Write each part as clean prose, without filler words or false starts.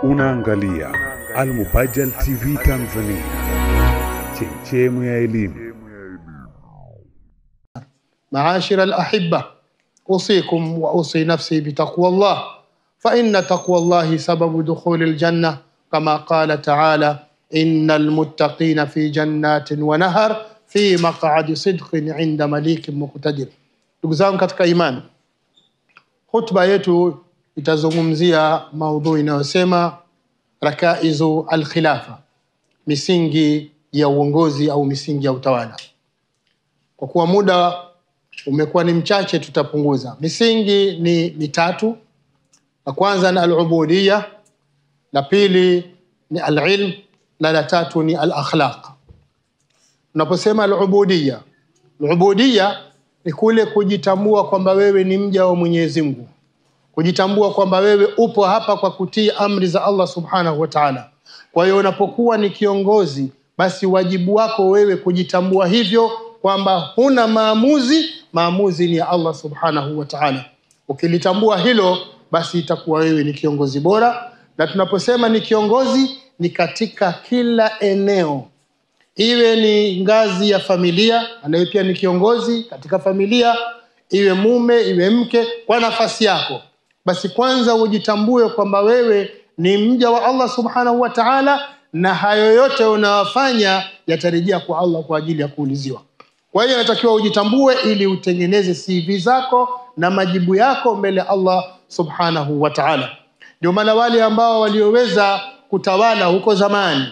Unaangalia Al-Mubajjal TV Tanzania, chemchemu ya elimu. معاشر الأحبة، أوصيكم وأوصي نفسي بتقوى الله، فإن تقوى الله سبب دخول الجنة، كما قال تعالى: إن المتقين في جنات ونهر في مقعد صدق عند مليك مقتدر. Ndugu zangu katika imani, hotuba yetu itazungumzia maudhui inayosema rakaizu al-khilafa, misingi ya uongozi au misingi ya utawala. Kwa kuwa muda umekuwa ni mchache, tutapunguza. Misingi ni mitatu. La kwanza ni al-ubudiyya, la pili ni al-ilm, na la tatu ni al-akhlaq. Tunaposema al-ubudiyya, al-ubudiyya ni kule kujitambua kwamba wewe ni mja wa Mwenyezi Mungu, kujitambua kwamba wewe upo hapa kwa kutii amri za Allah Subhanahu wa Ta'ala. Kwa hiyo unapokuwa ni kiongozi, basi wajibu wako wewe kujitambua hivyo kwamba huna maamuzi ni ya Allah Subhanahu wa Ta'ala. Ukilitambua hilo, basi itakuwa wewe ni kiongozi bora. Na tunaposema ni kiongozi, ni katika kila eneo, iwe ni ngazi ya familia, anaye pia ni kiongozi katika familia, iwe mume iwe mke, kwa nafasi yako. Basi kwanza ujitambue kwamba wewe ni mja wa Allah Subhanahu wa Ta'ala, na hayo yote unayofanya yatarejea kwa Allah kwa ajili ya kuuliziwa. Kwa hiyo inatakiwa ujitambue ili utengeneze CV zako na majibu yako mbele Allah Subhanahu wa Ta'ala. Ndio maana wale ambao walioweza kutawala huko zamani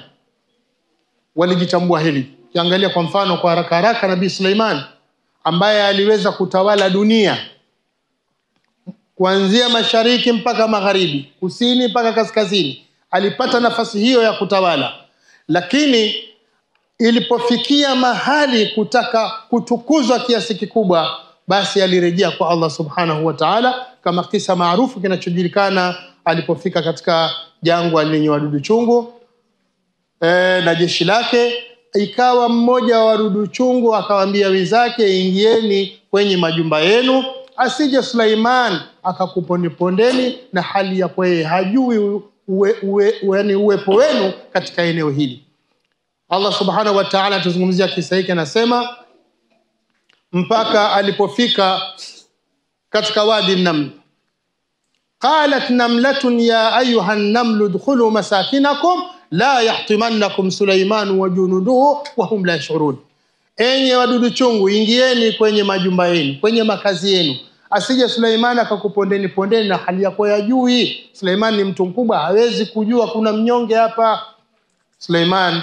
walijitambua hili. Kiangalia kwa mfano kwa haraka Nabii Suleiman, ambaye aliweza kutawala dunia kuanzia mashariki mpaka magharibi, kusini mpaka kaskazini. Alipata nafasi hiyo ya kutawala, lakini ilipofikia mahali kutaka kutukuzwa kiasi kikubwa, basi alirejea kwa Allah Subhanahu wa Ta'ala, kama kisa maarufu kinachojulikana alipofika katika jangwa lenye wadudu chungu na jeshi lake. Ikawa mmoja wa wadudu chungu akawaambia wenzake, ingieni kwenye majumba yenu, asije Suleiman akakupondepondeni, na hali ya kweye hajui uwepo wenu katika eneo hili. Allah Subhanahu wa Ta'ala tuzungumzia kisa hiki, anasema mpaka alipofika katika wadi an-naml, qalat namlatun ya ayuha an-namlu udkhulu masakinakum la yahtimannakum Suleiman wa junuduhu wa hum la yash'urun. Enyi wadudu chungu, ingieni kwenye majumba yenu, kwenye makazi yenu, asije Suleiman akakupondeni na hali yako ya juu. Suleiman ni mtu mkubwa, hawezi kujua kuna mnyonge hapa. Suleiman,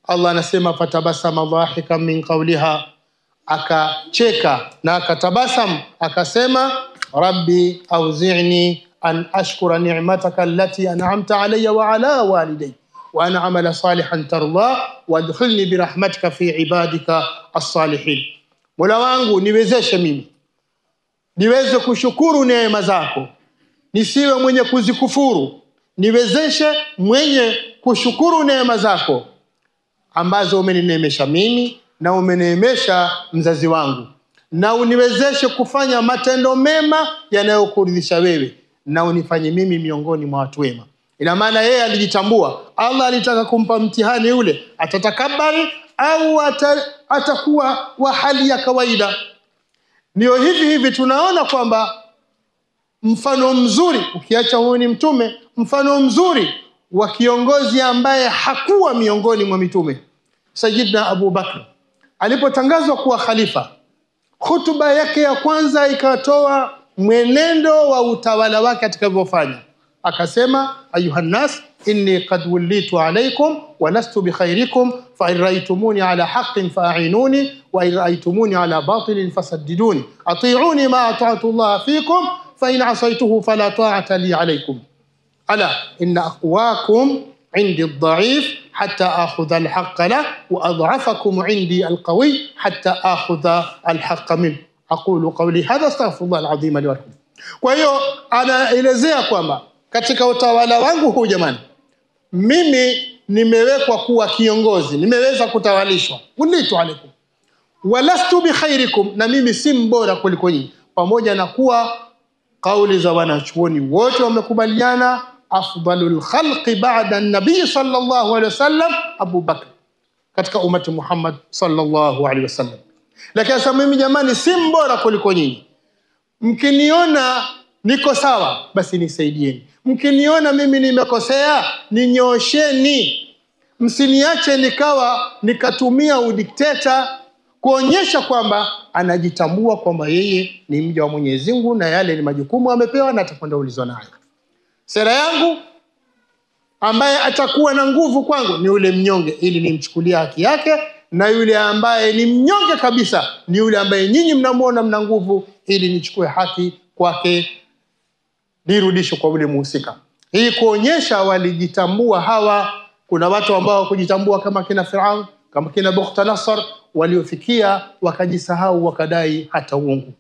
Allah anasema, fatabasama dhahikan min qawliha, akacheka na akatabasam, akasema, rabbi auzi'ni an ashkura ni'mataka allati an'amta alayya wa ala walidayya wa an amala salihan tarda wadkhilni birahmatika fi ibadika as-salihin. Mola wangu, niwezeshe mimi niweze kushukuru neema zako, nisiwe mwenye kuzikufuru. Niwezeshe mwenye kushukuru neema zako ambazo umenineemesha mimi na umeneemesha mzazi wangu, na uniwezeshe kufanya matendo mema yanayokuridhisha wewe, na unifanye mimi miongoni mwa watu wema. Ina maana yeye alijitambua. Allah alitaka kumpa mtihani ule, atatakabari au atakuwa wa hali ya kawaida. Ndio hivi tunaona kwamba mfano mzuri, ukiacha huyu ni mtume, mfano mzuri wa kiongozi ambaye hakuwa miongoni mwa mitume, Sayyidina Abu Bakr alipotangazwa kuwa khalifa, hutuba yake ya kwanza ikatoa mwenendo wa utawala wake atakavyofanya. Akasema, ayuha nas inni qad wallitu alaykum wa lastu bi khairikum fa in ra'aytumuni ala haqqin fa'inuni wa in ra'aytumuni ala batilin fasaddiduni ati'uni ma ata'tu Allah fikum fa in 'asaytuhu fala ta'ata li alaykum ala inna aqwakum 'indi ad-da'if hatta akhudha al-haqqa la wa ad'afakum 'indi al-qawi hatta akhudha al-haqqa min. Aqulu qawli hadha astaghfirullah al-'azim li wa lakum. Kwa hiyo anaelezea kwamba katika utawala wangu huu, jamani, mimi nimewekwa kuwa kiongozi, nimeweza kutawalishwa, ulitu alaikum walastu bi khairikum, na mimi si mbora kuliko nyinyi. Pamoja na kuwa kauli za wanachuoni wote wamekubaliana afdalul khalqi ba'da an-nabii sallallahu alayhi wasallam Abu Bakr, katika umati Muhammad sallallahu alayhi wasallam. Lakini sasa mimi jamani, si mbora kuliko nyinyi. Mkiniona niko sawa, basi nisaidieni. Mkiniona mimi nimekosea, ninyoosheni. Msiniache nikatumia udikteta kuonyesha kwamba anajitambua kwamba yeye ni mja wa Mwenyezi Mungu na yale ni majukumu amepewa na atakwenda ulizwa nayo. Sera yangu ambaye atakuwa na nguvu kwangu ni yule mnyonge, ili nimchukulie haki yake, na yule ambaye ni mnyonge kabisa ni yule ambaye nyinyi mnamuona mna nguvu, ili nichukue haki kwake nirudishe kwa yule muhusika. Hii kuonyesha walijitambua hawa. Kuna watu ambao kujitambua kama kina Firaun, kama kina Bukhtanasar, waliofikia wakajisahau wakadai hata uungu.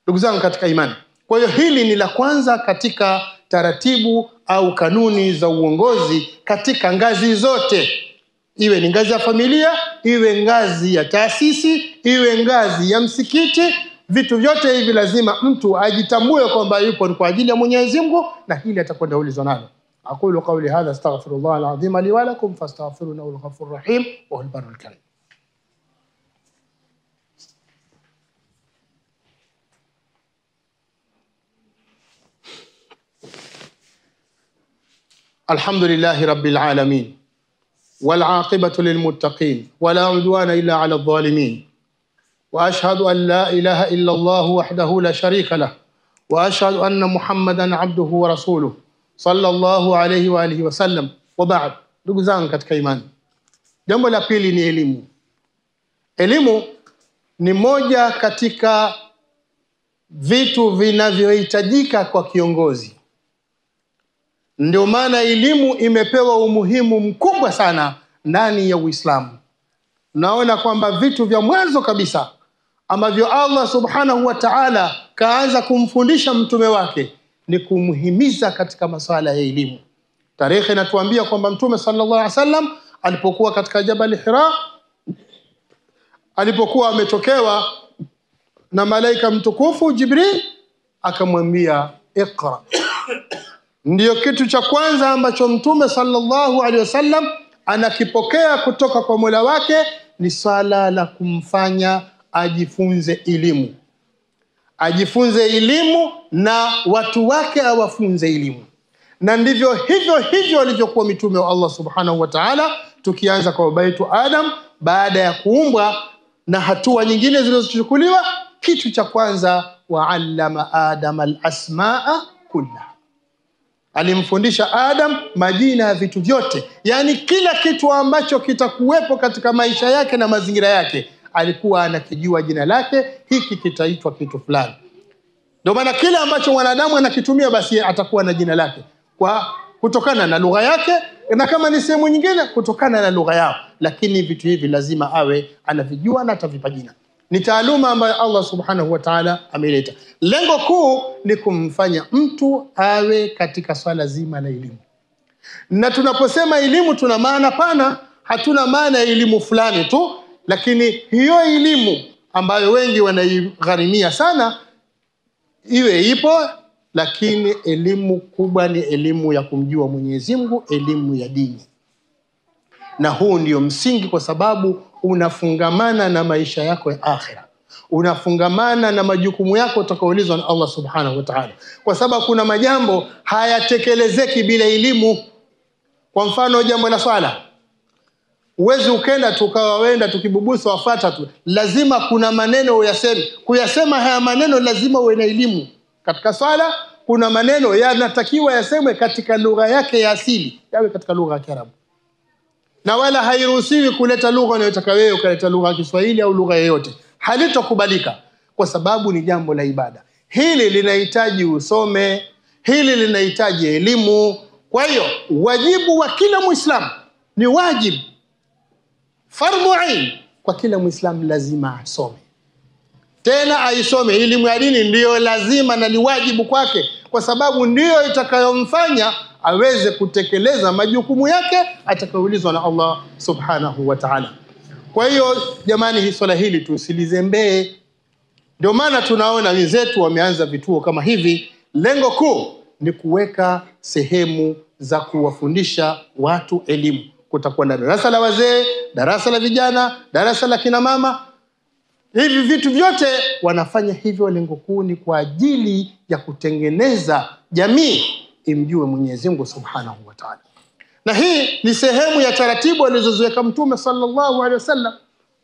Ndugu zangu katika imani, kwa hiyo hili ni la kwanza katika taratibu au kanuni za uongozi katika ngazi zote, iwe ni ngazi ya familia, iwe ngazi ya taasisi, iwe ngazi ya msikiti. Vitu vyote hivi lazima mtu ajitambue kwamba yupo kwa ajili ya Mwenyezi Mungu, na hili atakwenda ulizwa nalo. أقول قولي هذا استغفر الله العظيم لي ولكم فاستغفروه إنه الغفور الرحيم وهو البر الكريم. الحمد لله رب العالمين والعاقبة للمتقين ولا عدوان إلا على الظالمين، وأشهد أن لا إله إلا الله وحده لا شريك له، وأشهد أن محمدا عبده ورسوله sallallahu alayhi wa alihi wasallam. Wa ba'd, ndugu zangu katika imani, jambo la pili ni elimu. Elimu ni moja katika vitu vinavyohitajika kwa kiongozi. Ndio maana elimu imepewa umuhimu mkubwa sana ndani ya Uislamu. Naona kwamba vitu vya mwanzo kabisa ambavyo Allah subhanahu wa ta'ala kaanza kumfundisha mtume wake ni kumhimiza katika masuala ya elimu. Tarehe inatuambia kwamba Mtume sallallahu alaihi wasallam alipokuwa katika Jabal Hira, alipokuwa ametokewa na malaika mtukufu Jibril, akamwambia iqra. Ndiyo kitu cha kwanza ambacho Mtume sallallahu alaihi wasallam anakipokea kutoka kwa Mola wake ni swala la kumfanya ajifunze elimu. Ajifunze elimu na watu wake awafunze elimu. Na ndivyo hivyo walivyokuwa mitume wa Allah subhanahu wa ta'ala, tukianza kwa baba yetu Adam baada ya kuumbwa na hatua nyingine zilizochukuliwa. Kitu cha kwanza, wa'allama Adam al-asmaa kullaha, alimfundisha Adam majina ya vitu vyote, yani kila kitu ambacho kitakuwepo katika maisha yake na mazingira yake alikuwa anakijua jina lake, hiki kitaitwa kitu fulani. Ndio maana kile ambacho wanadamu anakitumia basi atakuwa na jina lake, kwa kutokana na lugha yake, na kama ni sehemu nyingine kutokana na lugha yao. Lakini vitu hivi lazima awe anavijua na atavipa jina. Ni taaluma ambayo Allah subhanahu wa ta'ala ameleta. Lengo kuu ni kumfanya mtu awe katika swala zima la elimu. Na tunaposema elimu tuna maana pana, hatuna maana ya elimu fulani tu, lakini hiyo elimu ambayo wengi wanaigharimia sana iwe ipo, lakini elimu kubwa ni elimu ya kumjua Mwenyezi Mungu, elimu ya dini. Na huu ndio msingi, kwa sababu unafungamana na maisha yako ya akhira, unafungamana na majukumu yako utakaoulizwa na Allah subhanahu wa ta'ala. Kwa sababu kuna majambo hayatekelezeki bila elimu. Kwa mfano jambo la swala, uwezi ukenda tukawawenda tukibubusa wafuata tu, lazima kuna maneno uyaseme. Kuyasema haya maneno lazima uwe na elimu. Katika swala kuna maneno yanatakiwa yasemwe katika lugha yake ya asili, yawe katika lugha ya Kiarabu. Na wala hairuhusiwi kuleta lugha unayotaka wewe, ukaleta lugha ya Kiswahili au lugha yoyote. Halitokubalika, kwa sababu ni jambo la ibada. Hili linahitaji usome, hili linahitaji elimu. Kwa hiyo wajibu wa kila Muislamu ni wajibu fardhu ain, kwa kila Muislamu lazima asome. Tena aisome elimu ya dini, ndiyo lazima na ni wajibu kwake, kwa sababu ndiyo itakayomfanya aweze kutekeleza majukumu yake atakayoulizwa na Allah subhanahu wa ta'ala. Kwa hiyo jamani, swala hili tusilizembee. Ndio maana tunaona wenzetu wameanza vituo kama hivi. Lengo kuu ni kuweka sehemu za kuwafundisha watu elimu. Kutakuwa na darasa la wazee, darasa la vijana, darasa la kina mama. Hivi vitu vyote wanafanya hivyo, lengo kuu ni kwa ajili ya kutengeneza jamii imjue Mwenyezi Mungu Subhanahu wa Ta'ala. Na hii ni sehemu ya taratibu alizoziweka Mtume sallallahu alaihi wasallam.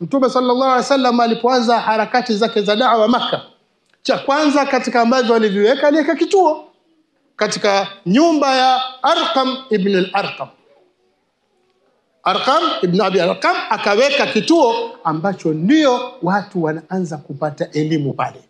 Mtume sallallahu alaihi wasallam alipoanza harakati zake za da'wa Makkah, cha kwanza katika ambavyo aliviweka aliweka kituo katika nyumba ya Arqam ibn al-Arqam. Arqam ibn Abi Arqam akaweka kituo ambacho ndio watu wanaanza kupata elimu pale.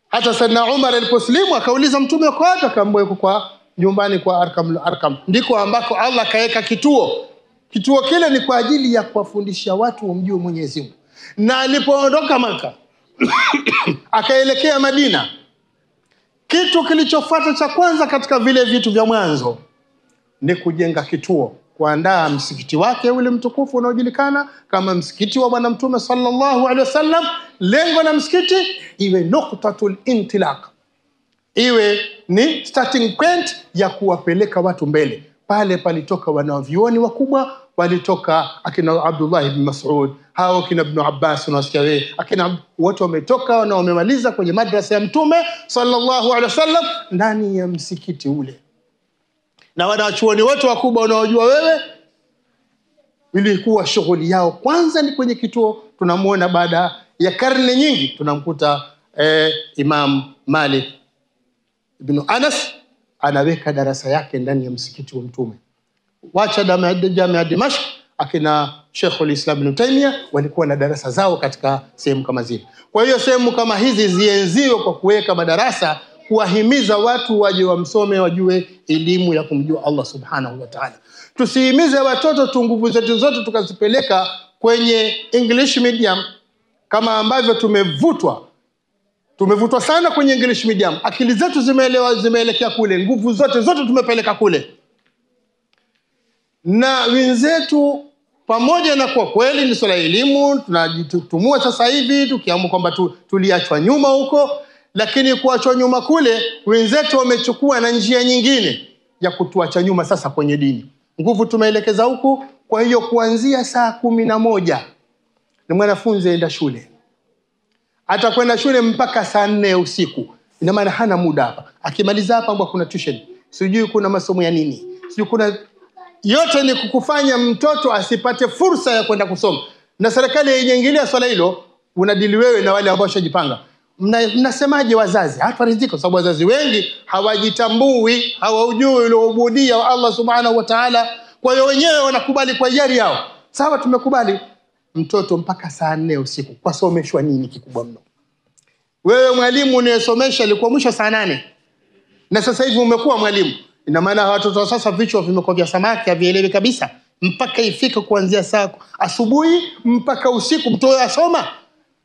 Hata Sayyidina Umar aliposlimu akauliza Mtume kwa wapi, akaambiwa yuko kwa nyumbani kwa Arqam al-Arqam. Ndiko ambako Allah kaweka kituo. Kituo kile ni kwa ajili ya kuwafundisha watu wamjue Mwenyezi Mungu. Na alipoondoka Makkah akaelekea Madina, kitu kilichofuata cha kwanza katika vile vitu vya mwanzo ni kujenga kituo, kuandaa msikiti wake ule mtukufu unaojulikana kama msikiti wa Bwana Mtume sallallahu alaihi wasallam. Lengo la msikiti iwe nuqtatul intilaq, iwe ni starting point ya kuwapeleka watu mbele. Pale palitoka wanavyuoni wakubwa, walitoka akina Abdullah ibn Mas'ud, hao kina Ibn Abbas, unasikia wewe, akina wote wametoka na wamemaliza kwenye madrasa ya Mtume sallallahu alaihi wasallam ndani ya msikiti ule. Na wanachuoni wote wakubwa unaojua wewe, ilikuwa shughuli yao kwanza ni kwenye kituo. Tunamuona baada ya karne nyingi tunamkuta Imam Malik ibn Anas anaweka darasa yake ndani ya msikiti wa Mtume. Wacha Jamia Dimashq, akina Sheikhul Islam Ibn Taymiyyah walikuwa na darasa zao katika sehemu kama zile. Kwa hiyo sehemu kama hizi zienziwe kwa kuweka madarasa, kuwahimiza watu waje wamsome, wajue elimu ya kumjua Allah Subhanahu wa Ta'ala. Tusihimize watoto tu nguvu zetu zote tukazipeleka kwenye English medium kama ambavyo tumevutwa sana kwenye English medium. Akili zetu zimeelekea kule, nguvu zote tumepeleka kule. Na wenzetu pamoja na kwa kweli ni swala elimu tunajitumua sasa hivi tukiamua kwamba tuliachwa nyuma huko, lakini kuachwa nyuma kule wenzetu wamechukua na njia nyingine ya kutuacha nyuma sasa kwenye dini. Nguvu tumeelekeza huko. Kwa hiyo kuanzia saa 11 ni mwanafunzi aenda shule, atakwenda shule mpaka saa 4 usiku. Ina maana hana muda hapa. Akimaliza hapa mbona kuna tuition, sijui kuna masomo ya nini, sijui kuna, yote ni kukufanya mtoto asipate fursa ya kwenda kusoma. Na serikali yenyeingililia swala hilo, unadili wewe na wale ambao washajipanga. Mnasemaje wazazi? Haturidhiki kwa sababu wazazi wengi hawajitambui, hawajui ile ubudia wa Allah Subhanahu wa Ta'ala. Kwa hiyo wenyewe wanakubali kwa hiari yao. Sawa, tumekubali mtoto mpaka saa 4 usiku. Kwa someshwa nini kikubwa mno? Wewe mwalimu unayesomesha alikuwa mwisho saa 8. Na sasa hivi umekuwa mwalimu. Ina maana watoto sasa vichwa vimekuwa vya samaki, havielewi kabisa. Mpaka ifike kuanzia saa asubuhi mpaka usiku mtoto asoma.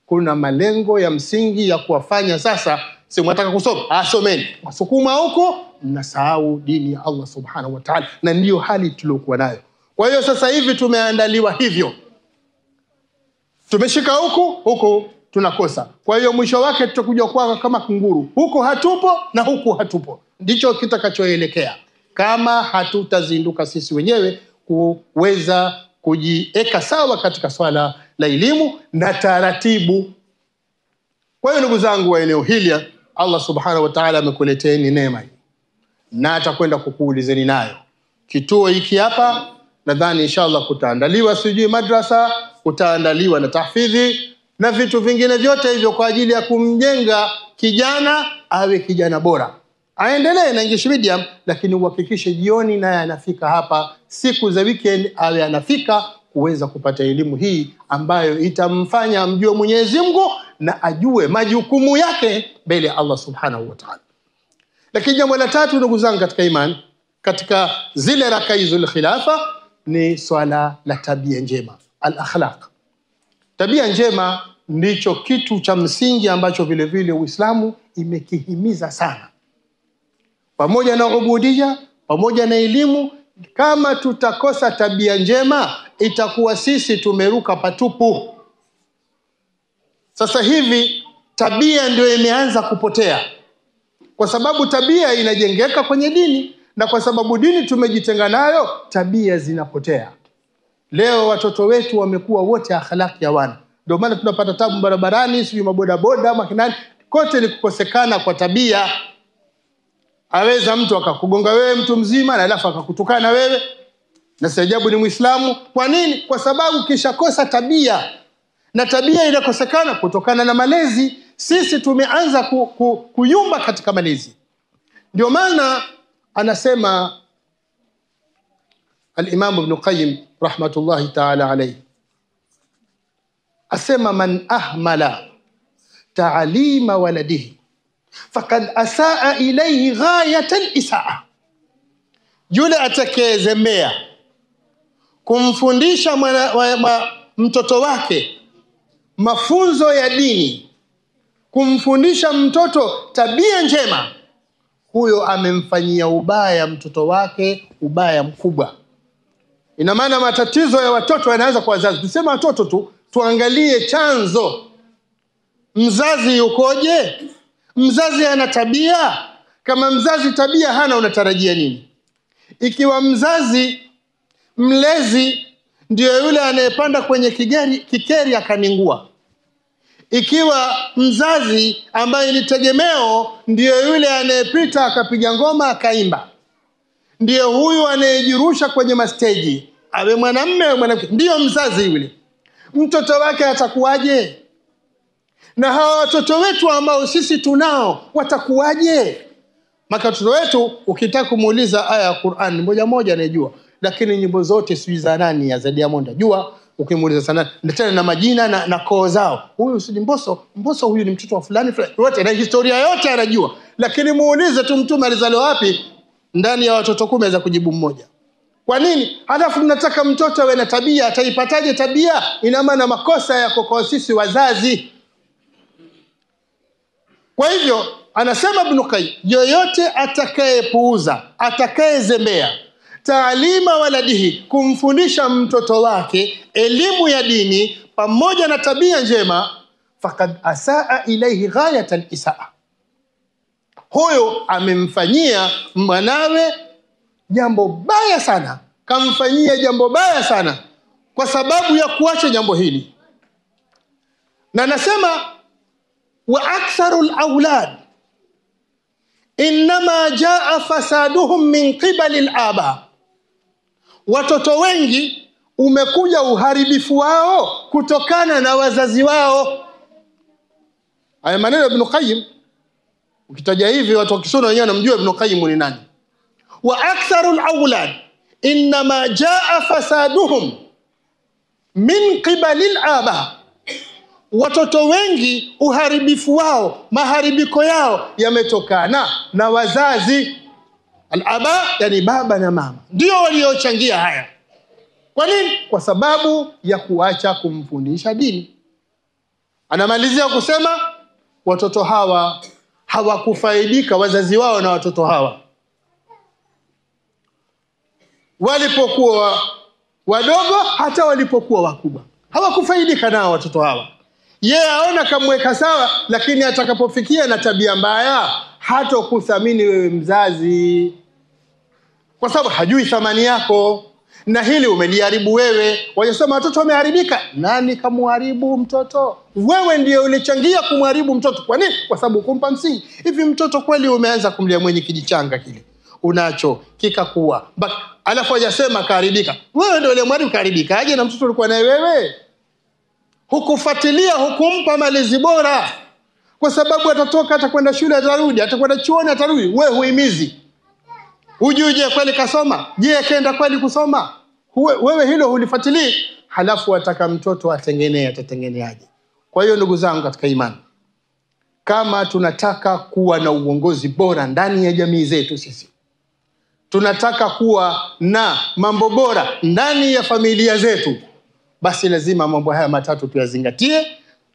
Kuna malengo ya msingi ya kuwafanya sasa, si mwataka kusoma, asomeni. Wasukuma huko, mnasahau dini ya Allah Subhanahu wa Ta'ala. Na ndiyo hali tuliokuwa nayo. Kwa hiyo sasa hivi tumeandaliwa hivyo. Tumeshika huko tunakosa. Kwa hiyo mwisho wake tutakuja kwa kama kunguru. Huko hatupo na huko hatupo. Ndicho kitakachoelekea kama hatutazinduka sisi wenyewe kuweza kujieka sawa katika swala la elimu na taratibu. Kwa hiyo ndugu zangu wa eneo hili, Allah Subhanahu wa Ta'ala amekuleteeni neema hii na atakwenda kukuulizeni nayo. Kituo hiki hapa nadhani inshallah kutaandaliwa sijui madrasa, kutaandaliwa na tahfidhi na vitu vingine vyote hivyo kwa ajili ya kumjenga kijana awe kijana bora. Aendelee na English medium, lakini uhakikishe jioni naye anafika hapa, siku za weekend awe anafika kuweza kupata elimu hii ambayo itamfanya amjue Mwenyezi Mungu na ajue majukumu yake mbele ya Allah Subhanahu wa Ta'ala. Lakini jambo la tatu ndugu zangu katika imani, katika zile rakaizul khilafa ni swala la tabia njema, al-akhlaq. Tabia njema ndicho kitu cha msingi ambacho vile vile Uislamu imekihimiza sana. Pamoja na ubudia, pamoja na elimu, kama tutakosa tabia njema itakuwa sisi tumeruka patupu. Sasa hivi tabia ndio imeanza kupotea. Kwa sababu tabia inajengeka kwenye dini, na kwa sababu dini tumejitenga nayo, tabia zinapotea. Leo watoto wetu wamekuwa wote akhlaki ya wana. Ndio maana tunapata tabu barabarani, sio maboda boda ama kinani, kote ni kukosekana kwa tabia. Aweza mtu akakugonga wewe mtu mzima na alafu akakutukana wewe, na si ajabu ni Muislamu. Kwa nini? Kwa sababu kishakosa tabia, na tabia inakosekana kutokana na malezi. Sisi tumeanza kuyumba katika malezi. Ndio maana anasema al-Imam Ibn Qayyim rahmatullahi ta'ala alayhi, asema man ahmala ta'alima waladihi faqad asaa ilayhi ghayat al-isaa. Yule atakaezembea kumfundisha mtoto wake mafunzo ya dini, kumfundisha mtoto tabia njema, huyo amemfanyia ubaya mtoto wake, ubaya mkubwa. Ina maana matatizo ya watoto yanaanza kwa wazazi. Tuseme watoto tu, tuangalie chanzo. Mzazi yukoje? Mzazi ana tabia? Kama mzazi tabia hana, unatarajia nini? Ikiwa mzazi mlezi ndio yule anayepanda kwenye kikeri akaningua, ikiwa mzazi ambaye ni tegemeo ndio yule anayepita akapiga ngoma akaimba, ndio huyu anayejirusha kwenye masteji, awe mwanamume au mwanamke, ndio mzazi yule, mtoto wake atakuwaje? Na hawa watoto wetu ambao sisi tunao watakuwaje? Watoto wetu ukitaka kumuuliza aya ya Qur'an moja moja anajua, lakini nyimbo zote sijui za nani ya Diamond ajua. Ukimuuliza sana tena na majina na koo zao, huyu si Mbosso huyu ni mtoto wa fulani wote, na historia yote anajua. Lakini muulize tu Mtume alizaliwa wapi, ndani ya watoto 10 aweza kujibu mmoja. Kwa nini? Halafu mnataka mtoto awe na tabia, ataipataje tabia? Ina maana makosa yako kwa sisi wazazi. Kwa hivyo anasema Ibn Qayyim, yoyote atakayepuuza, atakayezembea taalima waladihi, kumfundisha mtoto wake elimu ya dini pamoja na tabia njema, faqad asaa ilayhi ghayat al-isaa, huyo amemfanyia mwanawe jambo baya sana, kamfanyia jambo baya sana kwa sababu ya kuacha jambo hili. Na nasema wa aktharul aulad inma jaa fasaduhum min qibali al-aba, watoto wengi umekuja uharibifu wao kutokana na wazazi wao. Haya maneno ya Ibn Qayyim, ukitaja hivi watu wakisoma wenyewe wanamjua Ibn Qayyim ni nani. Wa aktharul aulad inma jaa fasaduhum min qibali al-aba, watoto wengi uharibifu wao, maharibiko yao yametokana na wazazi. Al-aba yani baba na mama ndio waliochangia haya. Kwa nini? Kwa sababu ya kuacha kumfundisha dini. Anamalizia kusema watoto hawa hawakufaidika wazazi wao na watoto hawa walipokuwa wadogo, hata walipokuwa wakubwa hawakufaidika nao watoto hawa. Yeye aona kamweka sawa, lakini atakapofikia na tabia mbaya hata kuthamini wewe mzazi, kwa sababu hajui thamani yako, na hili umeliharibu wewe. Wajasema watoto wameharibika. Nani kamuharibu mtoto? Wewe ndiye ulichangia kumharibu mtoto. Kwa nini? Kwa sababu kumpa msingi. Hivi mtoto kweli umeanza kumlia mwenye kijichanga kile unacho kikakuwa, alafu wajasema kaharibika. Wewe ndio ulimharibu, kaharibika aje na mtoto ulikuwa naye wewe? Hukufuatilia, hukumpa malezi bora, kwa sababu atatoka, atakwenda shule atarudi, atakwenda chuoni atarudi, wewe huimizi. Ujuje kweli kasoma? Je, kaenda kweli kusoma? Wewe hilo hulifuatilii. Halafu ataka mtoto atatengeneaje? Kwa hiyo ndugu zangu katika imani, kama tunataka kuwa na uongozi bora ndani ya jamii zetu, sisi tunataka kuwa na mambo bora ndani ya familia zetu, basi lazima mambo haya matatu tuyazingatie.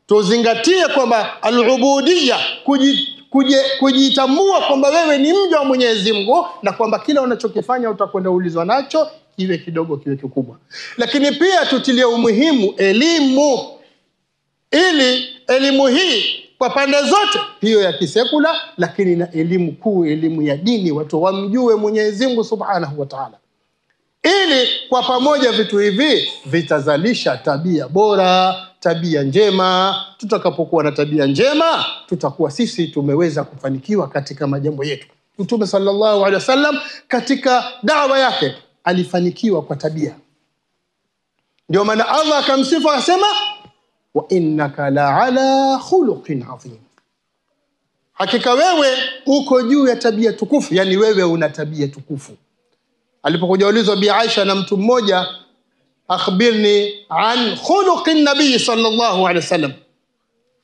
Tuzingatie kwamba al-ubudiyya, kujitambua kwamba wewe ni mja wa Mwenyezi Mungu, na kwamba kila unachokifanya utakwenda ulizwa nacho, kiwe kidogo kiwe kikubwa. Lakini pia tutilie umuhimu elimu, ili elimu hii kwa pande zote, hiyo ya kisekula, lakini na elimu kuu, elimu ya dini, watu wamjue Mwenyezi Mungu Subhanahu wa Ta'ala. Ili kwa pamoja vitu hivi vitazalisha tabia bora, tabia njema. Tutakapokuwa na tabia njema, tutakuwa sisi tumeweza kufanikiwa katika majambo yetu. Mtume sallallahu alaihi wasallam katika da'wa yake alifanikiwa kwa tabia. Ndio maana Allah akamsifu akasema, wa innaka la'ala khuluqin adhim. Hakika wewe uko juu ya tabia tukufu, yani wewe una tabia tukufu. Alipokuja ulizwa Bi Aisha na mtu mmoja, akhbirni an khuluqin nabii sallallahu alaihi wasallam,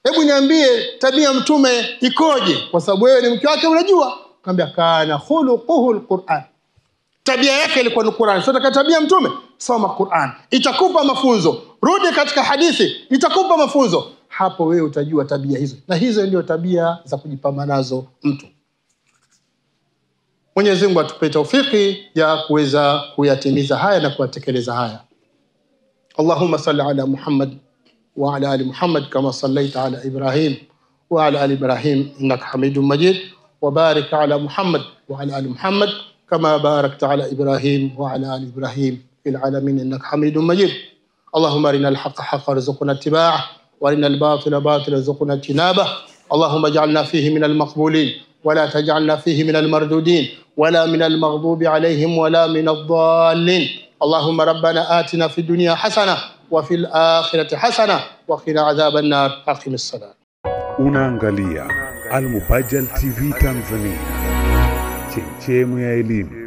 hebu niambie tabia mtume ikoje, kwa sababu wewe ni mke wake unajua. Akamwambia kana khuluquhu alquran, tabia yake ilikuwa ni Qur'an. Sio tabia mtume, soma Qur'an itakupa mafunzo, rudi katika hadithi itakupa mafunzo, hapo wewe utajua tabia hizo. Na hizo ndio tabia za kujipamba nazo mtu. Mwenyezi Mungu atupe taufiki ya kuweza kuyatimiza haya na kuyatekeleza haya. Allahumma salli ala Muhammad wa ala ali Muhammad kama sallaita ala Ibrahim wa ala ali Ibrahim innaka Hamidum Majid, wa barik ala Muhammad wa ala ali Muhammad kama barakta ala Ibrahim wa ala ali Ibrahim fil alamin innaka Hamidum Majid. Allahumma arina al-haqqa haqqan warzuqna ittiba'ahu wa arina al-batila batilan warzuqna ijtinabah. Allahumma ij'alna fihi min al-maqbulin ولا تجعلنا فيه من المردودين ولا من المغضوب عليهم ولا من الضالين. اللهم ربنا آتنا في الدنيا حسنة وفي الآخرة حسنة وقنا عذاب النار. أقم الصلاة. Unaangalia Al Mubajjal TV Tanzania, chemchemu ya elimu.